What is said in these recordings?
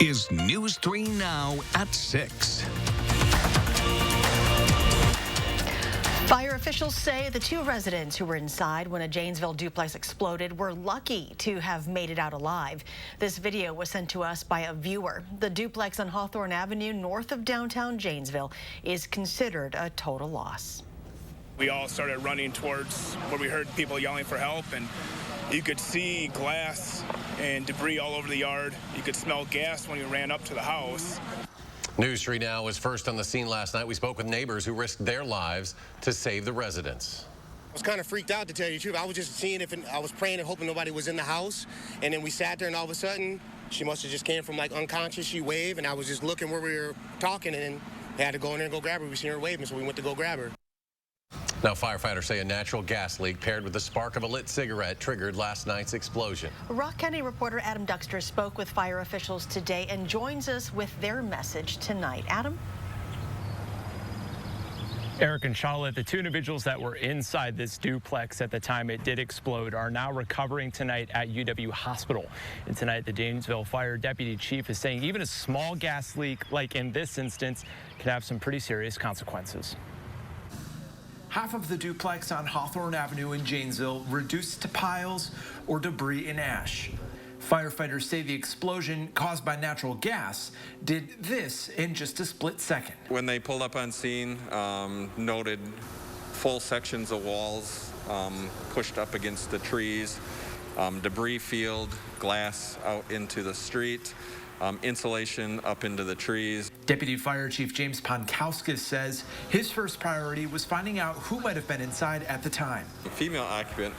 is News 3 Now at 6. Fire officials say the two residents who were inside when a Janesville duplex exploded were lucky to have made it out alive. This video was sent to us by a viewer. The duplex on Hawthorne Avenue north of downtown Janesville is considered a total loss. We all started running towards where we heard people yelling for help, and you could see glass and debris all over the yard. You could smell gas when you ran up to the house. News 3 Now was first on the scene last night. We spoke with neighbors who risked their lives to save the residents. I was kind of freaked out, to tell you the truth. I was just seeing if I was praying and hoping nobody was in the house. And then we sat there, and all of a sudden, she must have just came from like unconscious. She waved, and I was just looking where we were talking, and then I had to go in there and go grab her. We seen her waving, so we went to go grab her. Now, firefighters say a natural gas leak paired with the spark of a lit cigarette triggered last night's explosion. Rock County reporter Adam Duxter spoke with fire officials today and joins us with their message tonight. Adam? Eric and Charlotte, the two individuals that were inside this duplex at the time it did explode, are now recovering tonight at UW Hospital. And tonight, the Janesville Fire Deputy Chief is saying even a small gas leak, like in this instance, can have some pretty serious consequences. Half of the duplex on Hawthorne Avenue in Janesville reduced to piles or debris and ash. Firefighters say the explosion caused by natural gas did this in just a split second. When they pulled up on scene, noted full sections of walls pushed up against the trees, debris field, glass out into the street, insulation up into the trees. Deputy Fire Chief James Pankowskis says his first priority was finding out who might have been inside at the time. The female occupant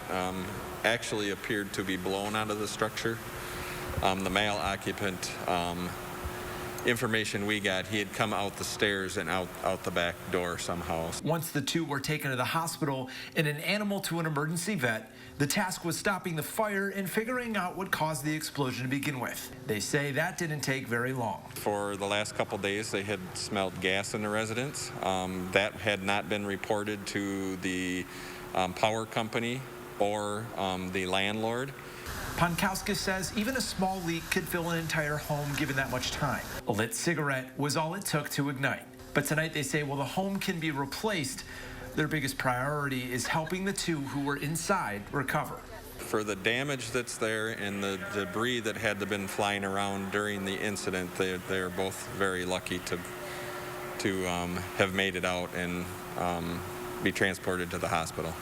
actually appeared to be blown out of the structure. The male occupant, information we got, he had come out the stairs and out the back door somehow. Once the two were taken to the hospital in an animal to an emergency vet, the task was stopping the fire and figuring out what caused the explosion to begin with. They say that didn't take very long. For the last couple days, they had smelled gas in the residence. That had not been reported to the power company or the landlord. Pankowskis says even a small leak could fill an entire home given that much time. A lit cigarette was all it took to ignite. But tonight they say while the home can be replaced, their biggest priority is helping the two who were inside recover. For the damage that's there and the debris that had to been flying around during the incident, they're both very lucky to have made it out and be transported to the hospital.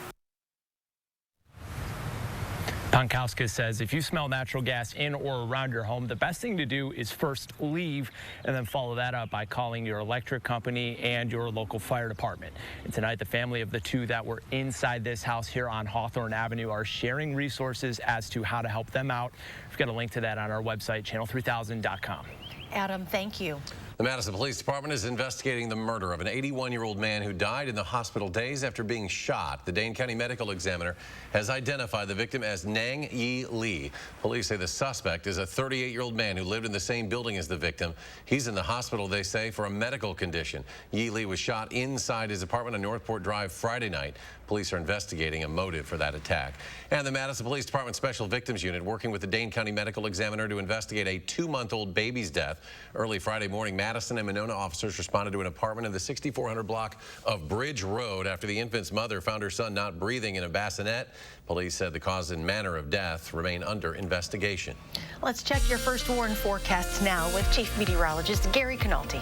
Pankowskis says if you smell natural gas in or around your home, the best thing to do is first leave and then follow that up by calling your electric company and your local fire department. And tonight, the family of the two that were inside this house here on Hawthorne Avenue are sharing resources as to how to help them out. We've got a link to that on our website, channel3000.com. Adam, thank you. The Madison Police Department is investigating the murder of an 81-year-old man who died in the hospital days after being shot. The Dane County Medical Examiner has identified the victim as Nang Yi Lee. Police say the suspect is a 38-year-old man who lived in the same building as the victim. He's in the hospital, they say, for a medical condition. Yi Lee was shot inside his apartment on Northport Drive Friday night. Police are investigating a motive for that attack. And the Madison Police Department Special Victims Unit working with the Dane County Medical Examiner to investigate a 2-month-old baby's death. Early Friday morning, Madison and Monona officers responded to an apartment in the 6400 block of Bridge Road after the infant's mother found her son not breathing in a bassinet. Police said the cause and manner of death remain under investigation. Let's check your first warning forecasts now with Chief Meteorologist Gary Canalti.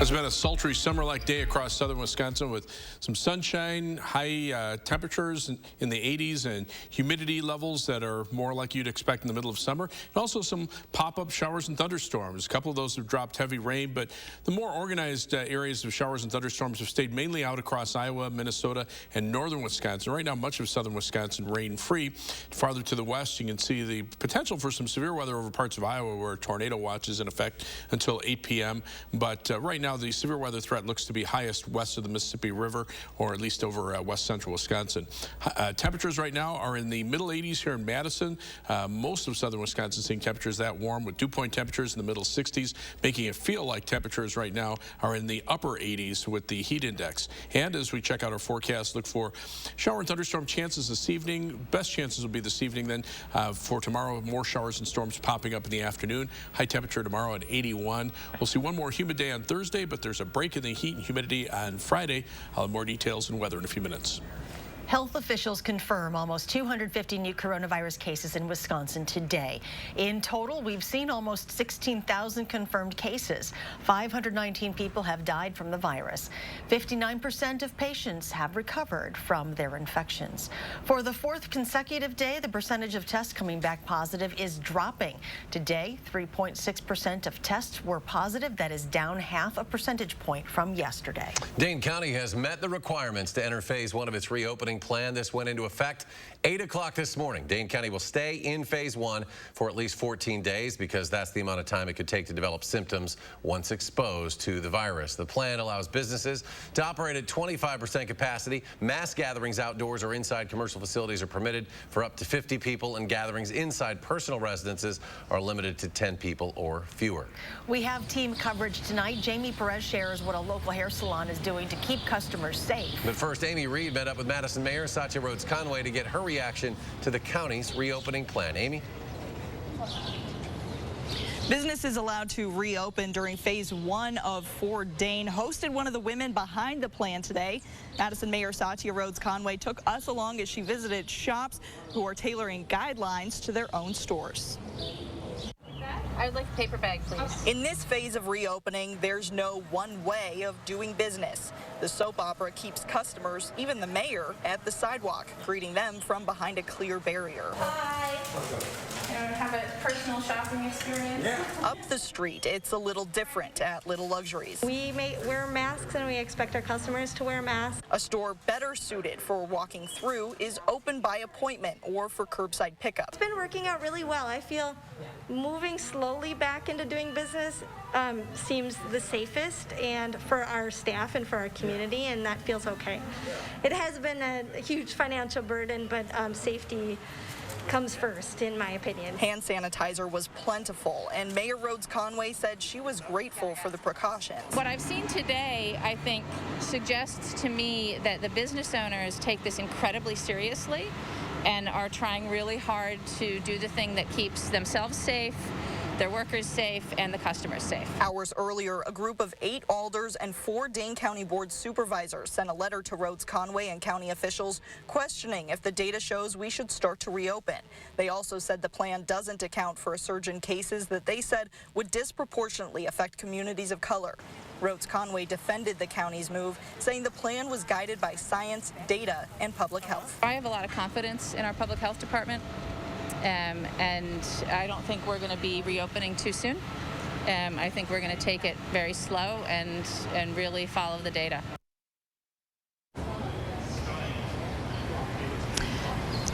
It's been a sultry summer-like day across southern Wisconsin with some sunshine, high temperatures in the 80s, and humidity levels that are more like you'd expect in the middle of summer, and also some pop-up showers and thunderstorms. A couple of those have dropped heavy rain, but the more organized areas of showers and thunderstorms have stayed mainly out across Iowa, Minnesota, and northern Wisconsin. Right now, much of southern Wisconsin rain-free. Farther to the west, you can see the potential for some severe weather over parts of Iowa where a tornado watch is in effect until 8 p.m. But right now, the severe weather threat looks to be highest west of the Mississippi River, or at least over west central Wisconsin. Temperatures right now are in the middle 80s here in Madison. Most of southern Wisconsin seeing temperatures that warm with dew point temperatures in the middle 60s, making it feel like temperatures right now are in the upper 80s with the heat index. And as we check out our forecast, look for shower and thunderstorm chances this evening. Best chances will be this evening. Then for tomorrow, more showers and storms popping up in the afternoon. High temperature tomorrow at 81. We'll see one more humid day on Thursday, but there's a break in the heat and humidity on Friday. I'll have more details and weather in a few minutes. Health officials confirm almost 250 new coronavirus cases in Wisconsin today. In total, we've seen almost 16,000 confirmed cases. 519 people have died from the virus. 59% of patients have recovered from their infections. For the fourth consecutive day, the percentage of tests coming back positive is dropping. Today, 3.6% of tests were positive. That is down half a percentage point from yesterday. Dane County has met the requirements to enter phase 1 of its reopening plan. This went into effect 8 o'clock this morning. Dane County will stay in phase 1 for at least 14 days because that's the amount of time it could take to develop symptoms once exposed to the virus. The plan allows businesses to operate at 25% capacity. Mass gatherings outdoors or inside commercial facilities are permitted for up to 50 people, and gatherings inside personal residences are limited to 10 people or fewer. We have team coverage tonight. Jamie Perez shares what a local hair salon is doing to keep customers safe. But first, Amy Reed met up with Madison Mayor Satya Rhodes Conway to get her reaction to the county's reopening plan. Amy? Businesses allowed to reopen during phase 1 of Ford Dane hosted one of the women behind the plan today. Madison Mayor Satya Rhodes Conway took us along as she visited shops who are tailoring guidelines to their own stores. I would like a paper bag, please. In this phase of reopening, there's no one way of doing business. The soap opera keeps customers, even the mayor, at the sidewalk, greeting them from behind a clear barrier. Hi. Have a personal shopping experience? Yeah. Up the street, it's a little different at Little Luxuries. We wear masks and we expect our customers to wear masks. A store better suited for walking through is open by appointment or for curbside pickup. It's been working out really well. I feel moving slowly back into doing business seems the safest and for our staff and for our community, and that feels okay. It has been a huge financial burden, but safety comes first, in my opinion. Hand sanitizer was plentiful, and Mayor Rhodes Conway said she was grateful for the precautions. What I've seen today, I think, suggests to me that the business owners take this incredibly seriously and are trying really hard to do the thing that keeps themselves safe, their workers safe, and the customers safe. Hours earlier, a group of 8 alders and 4 Dane County Board supervisors sent a letter to Rhodes Conway and county officials questioning if the data shows we should start to reopen. They also said the plan doesn't account for a surge in cases that they said would disproportionately affect communities of color. Rhodes Conway defended the county's move, saying the plan was guided by science, data, and public health. I have a lot of confidence in our public health department. And I don't think we're going to be reopening too soon. I think we're going to take it very slow and really follow the data.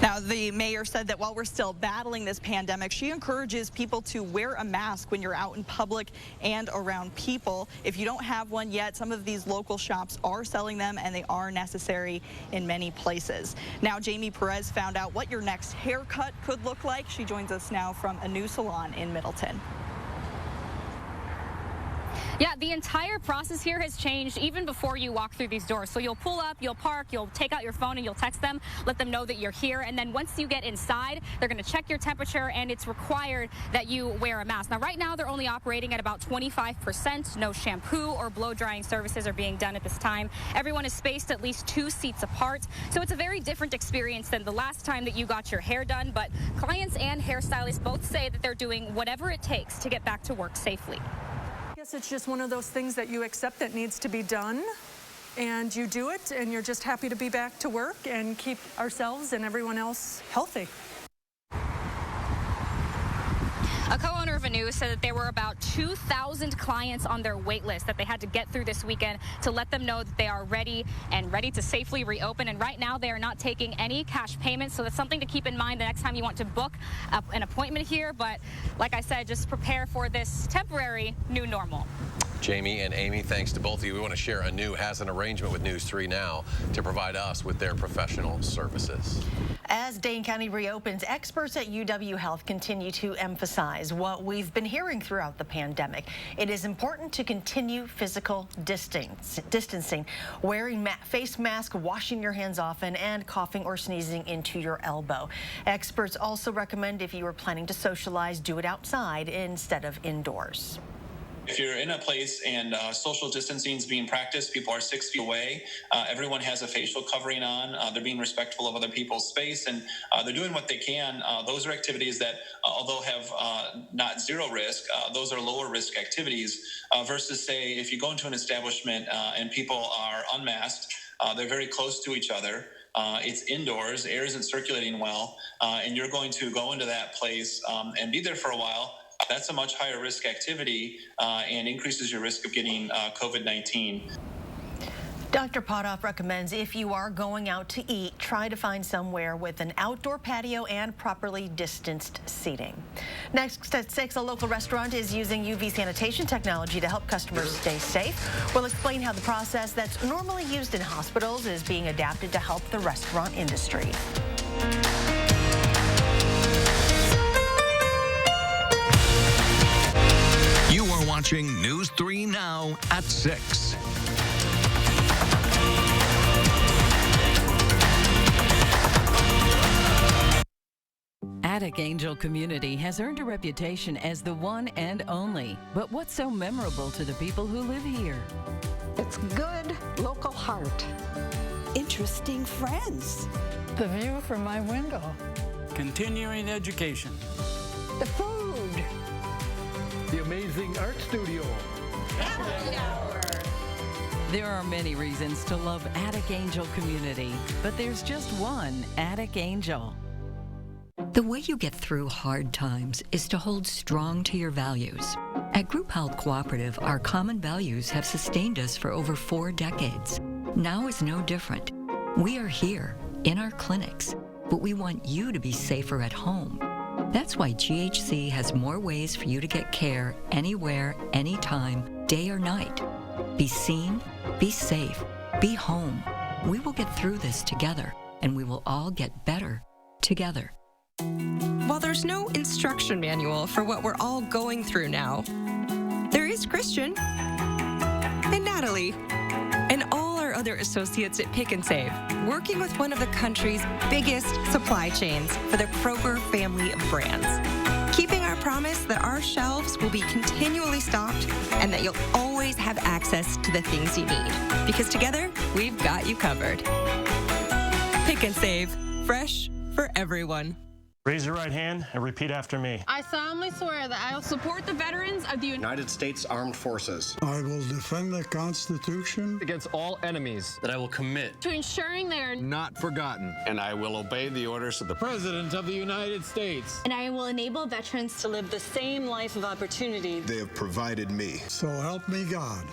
Now, the mayor said that while we're still battling this pandemic, she encourages people to wear a mask when you're out in public and around people. If you don't have one yet, some of these local shops are selling them, and they are necessary in many places. Now, Jamie Perez found out what your next haircut could look like. She joins us now from a new salon in Middleton. Yeah, the entire process here has changed even before you walk through these doors. So you'll pull up, you'll park, you'll take out your phone and you'll text them, let them know that you're here. And then once you get inside, they're going to check your temperature, and it's required that you wear a mask. Now, right now, they're only operating at about 25%. No shampoo or blow drying services are being done at this time. Everyone is spaced at least 2 seats apart. So it's a very different experience than the last time that you got your hair done. But clients and hairstylists both say that they're doing whatever it takes to get back to work safely. I guess it's just one of those things that you accept that needs to be done, and you do it, and you're just happy to be back to work and keep ourselves and everyone else healthy. A co-owner of Anu said that there were about 2,000 clients on their wait list that they had to get through this weekend to let them know that they are ready to safely reopen. And right now, they are not taking any cash payments, so that's something to keep in mind the next time you want to book an appointment here. But like I said, just prepare for this temporary new normal. Jamie and Amy, thanks to both of you. We want to share a new has an arrangement with News 3 Now to provide us with their professional services. As Dane County reopens, experts at UW Health continue to emphasize what we've been hearing throughout the pandemic. It is important to continue physical distancing, wearing face masks, washing your hands often, and coughing or sneezing into your elbow. Experts also recommend if you are planning to socialize, do it outside instead of indoors. If you're in a place and social distancing is being practiced, people are 6 feet away, everyone has a facial covering on, they're being respectful of other people's space, and they're doing what they can. Those are activities that, although have not zero risk, those are lower risk activities versus, say, if you go into an establishment and people are unmasked, they're very close to each other. It's indoors, air isn't circulating well, and you're going to go into that place and be there for a while. That's a much higher risk activity and increases your risk of getting COVID-19. Dr. Potoff recommends if you are going out to eat, try to find somewhere with an outdoor patio and properly distanced seating. Next at 6, a local restaurant is using UV sanitation technology to help customers stay safe. We'll explain how the process that's normally used in hospitals is being adapted to help the restaurant industry. You are watching News 3 Now at 6. Attic Angel Community has earned a reputation as the one and only. But what's so memorable to the people who live here? It's good local heart. Interesting friends. The view from my window. Continuing education. The food. The amazing art studio. Happy hour. There are many reasons to love Attic Angel Community, but there's just one Attic Angel. The way you get through hard times is to hold strong to your values. At Group Health Cooperative, our common values have sustained us for over 4 decades. Now is no different. We are here in our clinics, but we want you to be safer at home. That's why GHC has more ways for you to get care anywhere, anytime, day or night. Be seen, be safe, be home. We will get through this together, and we will all get better together. While there's no instruction manual for what we're all going through now, there is Christian and Natalie and all our other associates at Pick and Save, working with one of the country's biggest supply chains for the Kroger family of brands, keeping our promise that our shelves will be continually stocked and that you'll always have access to the things you need. Because together, we've got you covered. Pick and Save, fresh for everyone. Raise your right hand and repeat after me. I solemnly swear that I will support the veterans of the United States Armed Forces. I will defend the Constitution against all enemies. That I will commit to ensuring they are not forgotten. And I will obey the orders of the President of the United States. And I will enable veterans to live the same life of opportunity they have provided me. So help me God.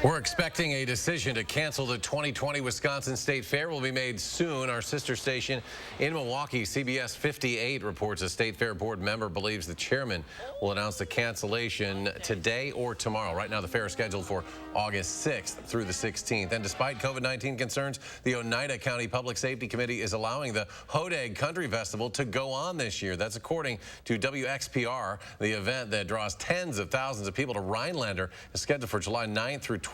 We're expecting a decision to cancel the 2020 Wisconsin State Fair will be made soon. Our sister station in Milwaukee, CBS 58, reports a State Fair board member believes the chairman will announce the cancellation today or tomorrow. Right now, the fair is scheduled for August 6th through the 16th. And despite COVID-19 concerns, the Oneida County Public Safety Committee is allowing the Hodag Country Festival to go on this year. That's according to WXPR. The event that draws tens of thousands of people to Rhinelander is scheduled for July 9th through 12th.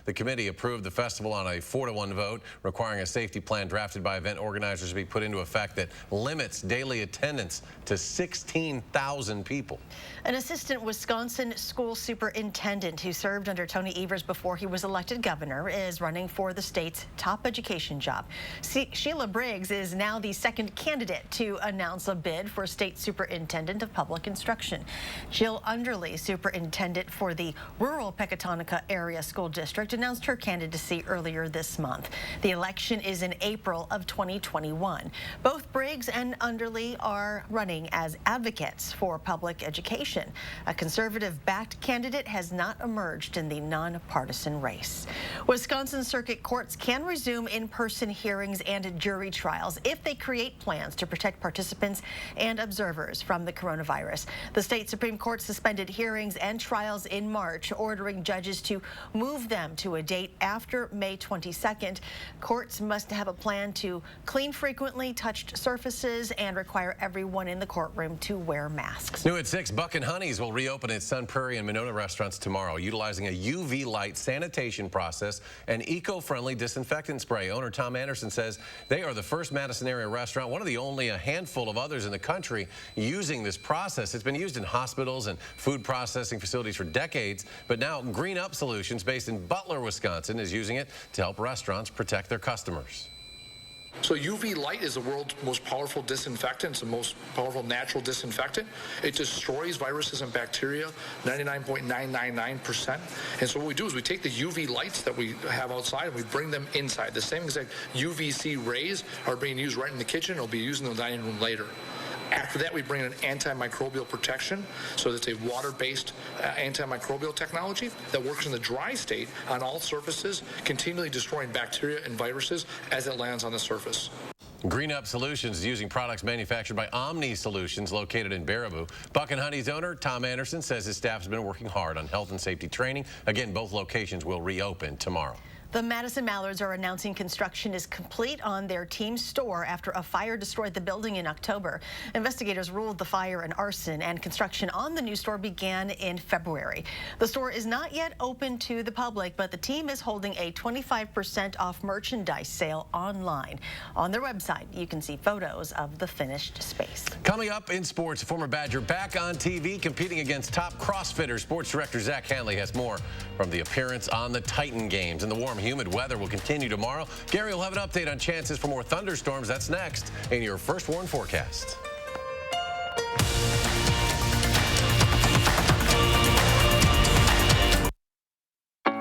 The committee approved the festival on a 4-to-1 vote, requiring a safety plan drafted by event organizers to be put into effect that limits daily attendance to 16,000 people. An assistant Wisconsin school superintendent who served under Tony Evers before he was elected governor is running for the state's top education job. Sheila Briggs is now the second candidate to announce a bid for state superintendent of public instruction. Jill Underley, superintendent for the rural Pecatonica area school School District announced her candidacy earlier this month. The election is in April of 2021. Both Briggs and Underly are running as advocates for public education. A conservative-backed candidate has not emerged in the nonpartisan race. Wisconsin circuit courts can resume in-person hearings and jury trials if they create plans to protect participants and observers from the coronavirus. The state Supreme Court suspended hearings and trials in March, ordering judges to move them to a date after May 22nd. Courts must have a plan to clean frequently touched surfaces and require everyone in the courtroom to wear masks. New at 6, Buck and Honey's will reopen its Sun Prairie and Monona restaurants tomorrow, utilizing a UV light sanitation process and eco-friendly disinfectant spray. Owner Tom Anderson says they are the first Madison area restaurant, one of the only a handful of others in the country using this process. It's been used in hospitals and food processing facilities for decades, but now Green Up Solutions, based in Butler, Wisconsin, is using it to help restaurants protect their customers. So UV light is the world's most powerful disinfectant. It's the most powerful natural disinfectant. It destroys viruses and bacteria 99.999%. And so what we do is we take the UV lights that we have outside and we bring them inside. The same exact UVC rays are being used right in the kitchen. It'll be used in the dining room later. After that, we bring in antimicrobial protection. So it's a water-based antimicrobial technology that works in the dry state on all surfaces, continually destroying bacteria and viruses as it lands on the surface. Green Up Solutions is using products manufactured by Omni Solutions, located in Baraboo. Buck and Honey's owner, Tom Anderson, says his staff has been working hard on health and safety training. Again, both locations will reopen tomorrow. The Madison Mallards are announcing construction is complete on their team store after a fire destroyed the building in October. Investigators ruled the fire an arson, and construction on the new store began in February. The store is not yet open to the public, but the team is holding a 25% off merchandise sale online. On their website, you can see photos of the finished space. Coming up in sports, former Badger back on TV competing against top CrossFitters. Sports director Zach Hanley has more from the appearance on the Titan Games. And the warm, humid weather will continue tomorrow. Gary will have an update on chances for more thunderstorms. That's next in your First Warn forecast.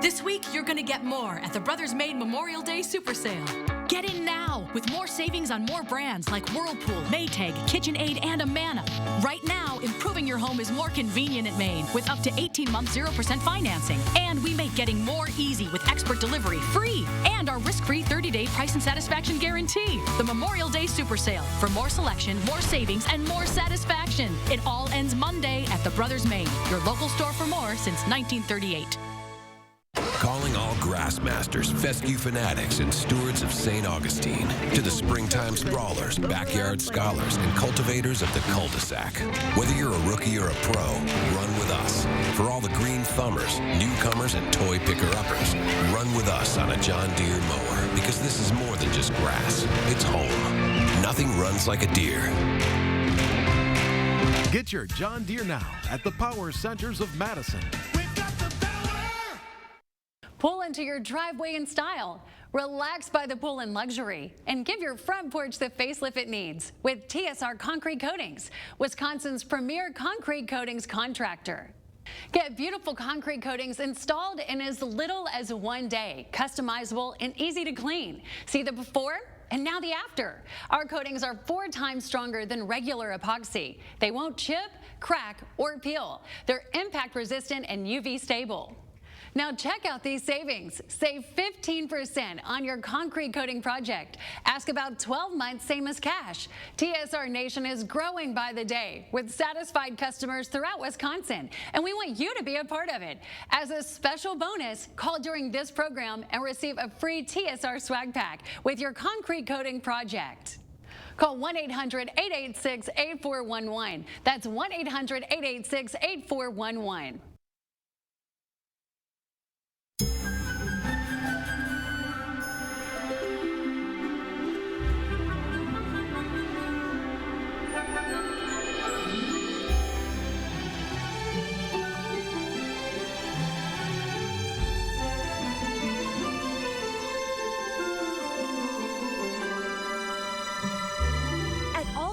This week, you're going to get more at the Brothers Made Memorial Day Super Sale. Get in now with more savings on more brands like Whirlpool, Maytag, KitchenAid, and Amana. Right now, improving your home is more convenient at Maine with up to 18 months 0% financing. And we make getting more easy with expert delivery free and our risk-free 30-day price and satisfaction guarantee. The Memorial Day Super Sale for more selection, more savings, and more satisfaction. It all ends Monday at the Brothers Made, your local store for more since 1938. Calling all grassmasters, fescue fanatics, and stewards of St. Augustine. To the springtime sprawlers, backyard scholars, and cultivators of the cul-de-sac. Whether you're a rookie or a pro, run with us. For all the green thumbers, newcomers, and toy picker-uppers, run with us on a John Deere mower. Because this is more than just grass. It's home. Nothing runs like a deer. Get your John Deere now at the Power Centers of Madison. Pull into your driveway in style. Relax by the pool in luxury. And give your front porch the facelift it needs with TSR Concrete Coatings, Wisconsin's premier concrete coatings contractor. Get beautiful concrete coatings installed in as little as 1 day. Customizable and easy to clean. See the before and now the after. Our coatings are 4 times stronger than regular epoxy. They won't chip, crack, or peel. They're impact resistant and UV stable. Now check out these savings. Save 15% on your concrete coating project. Ask about 12 months, same as cash. TSR Nation is growing by the day with satisfied customers throughout Wisconsin, and we want you to be a part of it. As a special bonus, call during this program and receive a free TSR swag pack with your concrete coating project. Call 1-800-886-8411. That's 1-800-886-8411.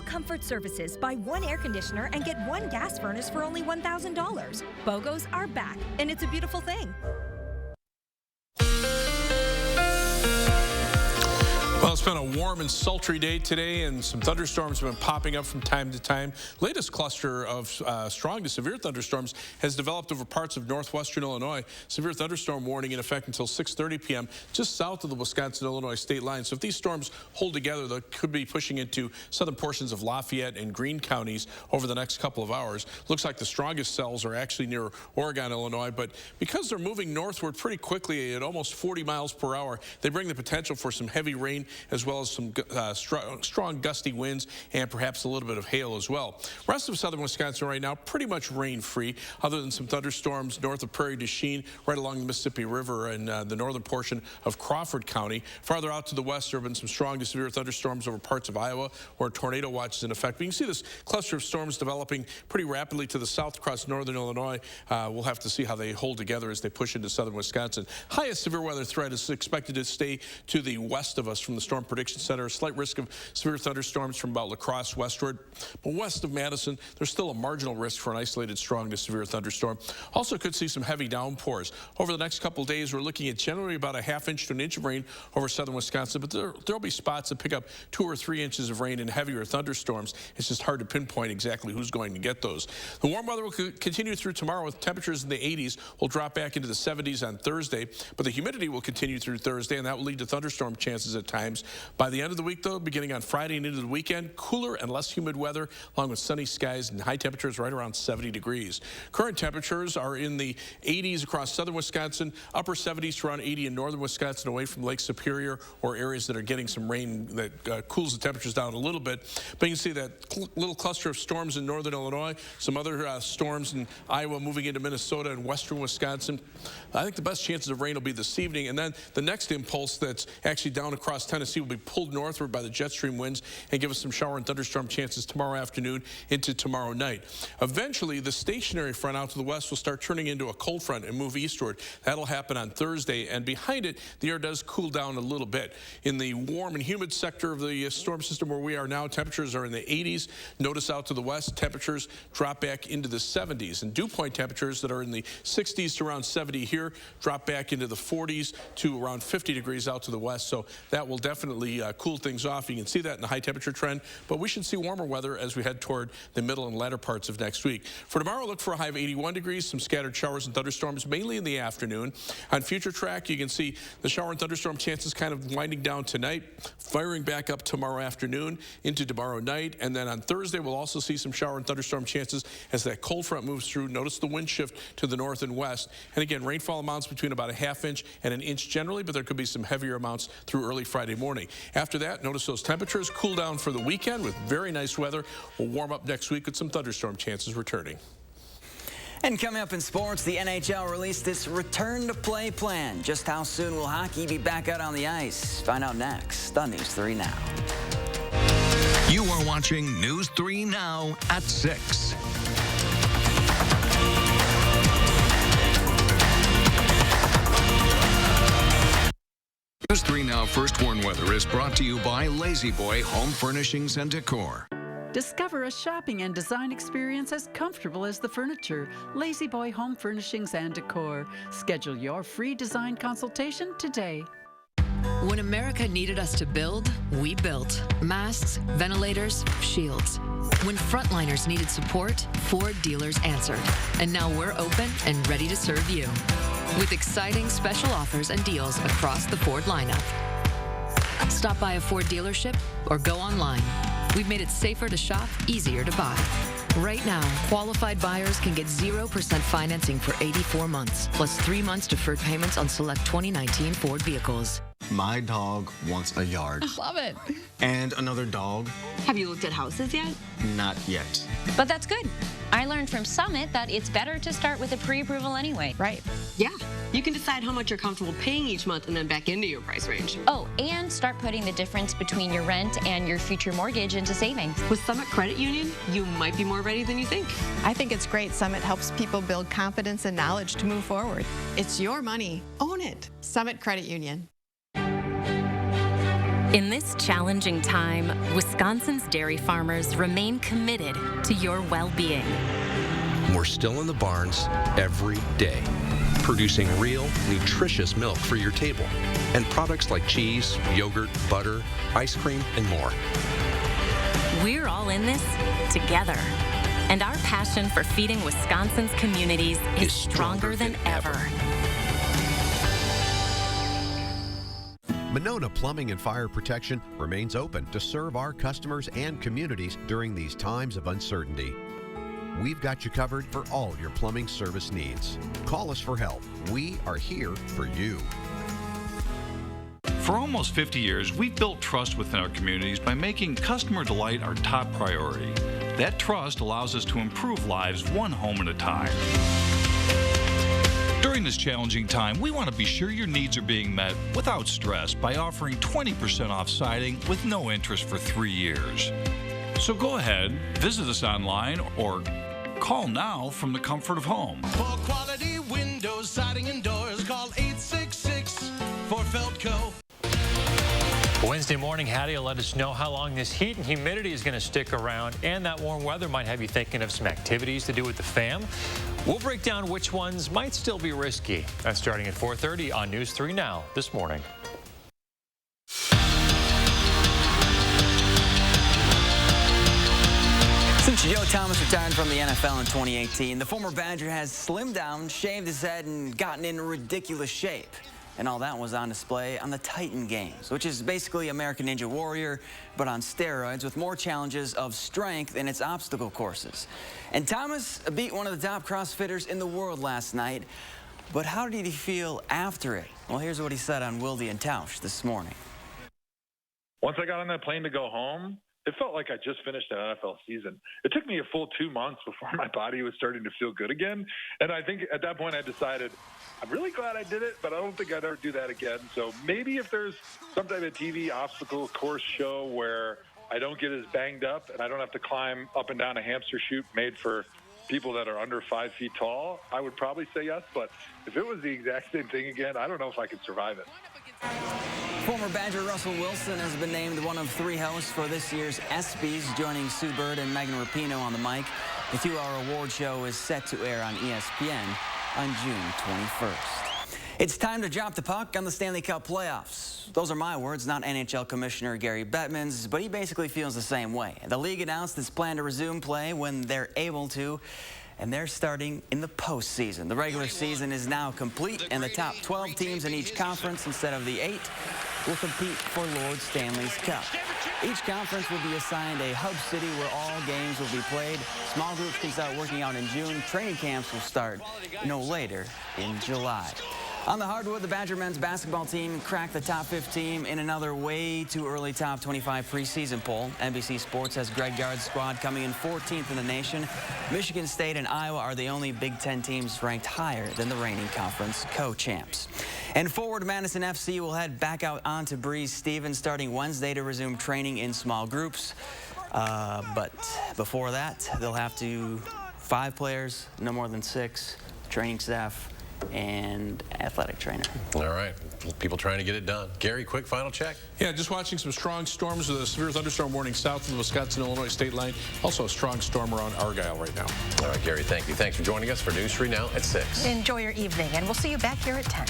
Comfort Services, buy 1 air conditioner and get 1 gas furnace for only $1,000. BOGOs are back, and it's a beautiful thing. warm and sultry day today, and some thunderstorms have been popping up from time to time. Latest cluster of strong to severe thunderstorms has developed over parts of northwestern Illinois. Severe thunderstorm warning in effect until 6:30 p.m. just south of the Wisconsin-Illinois state line. So if these storms hold together, they could be pushing into southern portions of Lafayette and Greene counties over the next couple of hours. Looks like the strongest cells are actually near Oregon, Illinois, but because they're moving northward pretty quickly at almost 40 miles per hour, they bring the potential for some heavy rain as well as some strong gusty winds and perhaps a little bit of hail as well. Rest of southern Wisconsin right now pretty much rain-free, other than some thunderstorms north of Prairie du Chien, right along the Mississippi River and the northern portion of Crawford County. Farther out to the west, there have been some strong to severe thunderstorms over parts of Iowa where a tornado watch is in effect. But you can see this cluster of storms developing pretty rapidly to the south across northern Illinois. We'll have to see how they hold together as they push into southern Wisconsin. Highest severe weather threat is expected to stay to the west of us from the Storm Prediction Center. A slight risk of severe thunderstorms from about La Crosse westward. But west of Madison, there's still a marginal risk for an isolated strong to severe thunderstorm. Also could see some heavy downpours. Over the next couple of days, we're looking at generally about a ½ inch to an inch of rain over southern Wisconsin, but there'll be spots that pick up 2 or 3 inches of rain and heavier thunderstorms. It's just hard to pinpoint exactly who's going to get those. The warm weather will continue through tomorrow with temperatures in the 80s. We'll drop back into the 70s on Thursday, but the humidity will continue through Thursday, and that will lead to thunderstorm chances at times. By the end of the week, though, beginning on Friday and into the weekend, cooler and less humid weather, along with sunny skies and high temperatures right around 70 degrees. Current temperatures are in the 80s across southern Wisconsin, upper 70s to around 80 in northern Wisconsin, away from Lake Superior or areas that are getting some rain that cools the temperatures down a little bit. But you can see that little cluster of storms in northern Illinois, some other storms in Iowa moving into Minnesota and western Wisconsin. I think the best chances of rain will be this evening, and then the next impulse that's actually down across Tennessee will be pulled northward by the jet stream winds and give us some shower and thunderstorm chances tomorrow afternoon into tomorrow night. Eventually, the stationary front out to the west will start turning into a cold front and move eastward. That'll happen on Thursday, and behind it, the air does cool down a little bit. In the warm and humid sector of the storm system where we are now, temperatures are in the 80s. Notice out to the west, temperatures drop back into the 70s, and dew point temperatures that are in the 60s to around 70 here drop back into the 40s to around 50 degrees out to the west. So that will definitely cool things off. You can see that in the high temperature trend, but we should see warmer weather as we head toward the middle and latter parts of next week. For tomorrow, look for a high of 81 degrees, some scattered showers and thunderstorms, mainly in the afternoon. On future track, you can see the shower and thunderstorm chances kind of winding down tonight, firing back up tomorrow afternoon into tomorrow night, and then on Thursday, we'll also see some shower and thunderstorm chances as that cold front moves through. Notice the wind shift to the north and west. And again, rainfall amounts between about a ½ inch and an inch generally, but there could be some heavier amounts through early Friday morning. After that, notice those temperatures cool down for the weekend with very nice weather. We'll warm up next week with some thunderstorm chances returning. And coming up in sports, the NHL released this return-to-play plan. Just how soon will hockey be back out on the ice? Find out next on News 3 Now. You are watching News 3 Now at 6. News 3 Now First Warn Weather is brought to you by Lazy Boy Home Furnishings and Decor. Discover a shopping and design experience as comfortable as the furniture. Lazy Boy Home Furnishings and Decor. Schedule your free design consultation today. When America needed us to build, we built. Masks, ventilators, shields. When frontliners needed support, Ford dealers answered. And now we're open and ready to serve you. With exciting special offers and deals across the Ford lineup. Stop by a Ford dealership or go online. We've made it safer to shop, easier to buy. Right now, qualified buyers can get 0% financing for 84 months, plus 3 months deferred payments on select 2019 Ford vehicles. My dog wants a yard. Love it. And another dog. Have you looked at houses yet? Not yet. But that's good. I learned from Summit that it's better to start with a pre-approval anyway. Right. Yeah. You can decide how much you're comfortable paying each month and then back into your price range. Oh, and start putting the difference between your rent and your future mortgage into savings. With Summit Credit Union, you might be more ready than you think. I think it's great. Summit helps people build confidence and knowledge to move forward. It's your money. Own it. Summit Credit Union. In this challenging time, Wisconsin's dairy farmers remain committed to your well-being. We're still in the barns every day, producing real, nutritious milk for your table, and products like cheese, yogurt, butter, ice cream, and more. We're all in this together. And our passion for feeding Wisconsin's communities is stronger than ever. Monona Plumbing and Fire Protection remains open to serve our customers and communities during these times of uncertainty. We've got you covered for all your plumbing service needs. Call us for help. We are here for you. For almost 50 years, we've built trust within our communities by making customer delight our top priority. That trust allows us to improve lives one home at a time. During this challenging time, we want to be sure your needs are being met without stress by offering 20% off siding with no interest for 3 years. So go ahead, visit us online, or call now from the comfort of home. For quality windows, siding, and doors, call 866 for Feltco. Wednesday morning, Hattie will let us know how long this heat and humidity is going to stick around, and that warm weather might have you thinking of some activities to do with the fam. We'll break down which ones might still be risky. That's starting at 4:30 on News 3 Now this morning. Since Joe Thomas retired from the NFL in 2018, the former Badger has slimmed down, shaved his head, and gotten in ridiculous shape. And all that was on display on the Titan Games, which is basically American Ninja Warrior, but on steroids with more challenges of strength in its obstacle courses. And Thomas beat one of the top CrossFitters in the world last night. But how did he feel after it? Well, here's what he said on Wilde and Tausch this morning. Once I got on that plane to go home, it felt like I just finished an NFL season. It took me a full 2 months before my body was starting to feel good again. And I think at that point I decided, I'm really glad I did it, but I don't think I'd ever do that again. So maybe if there's some type of TV obstacle course show where I don't get as banged up and I don't have to climb up and down a hamster chute made for people that are under 5 feet tall, I would probably say yes. But if it was the exact same thing again, I don't know if I could survive it. Former Badger Russell Wilson has been named one of 3 hosts for this year's ESPYs, joining Sue Bird and Megan Rapinoe on the mic. The 2-hour award show is set to air on ESPN on June 21st. It's time to drop the puck on the Stanley Cup playoffs. Those are my words, not NHL Commissioner Gary Bettman's, but he basically feels the same way. The league announced its plan to resume play when they're able to, and they're starting in the postseason. The regular season is now complete, and the top 12 teams in each conference, instead of the 8, will compete for Lord Stanley's Cup. Each conference will be assigned a hub city where all games will be played. Small groups can start working out in June. Training camps will start no later in July. On the hardwood, the Badger men's basketball team cracked the top 15 in another way too early top 25 preseason poll. NBC Sports has Greg Gard's squad coming in 14th in the nation. Michigan State and Iowa are the only Big Ten teams ranked higher than the reigning conference co-champs. And forward Madison FC will head back out onto Breeze Stevens starting Wednesday to resume training in small groups. But before that, they'll have to 5 players, no more than 6, training staff, and athletic trainer. All right. People trying to get it done. Gary, quick final check. Yeah, just watching some strong storms with a severe thunderstorm warning south of the Wisconsin-Illinois state line. Also a strong storm around Argyle right now. All right, Gary, thank you. Thanks for joining us for News 3 Now at 6. Enjoy your evening, and we'll see you back here at 10.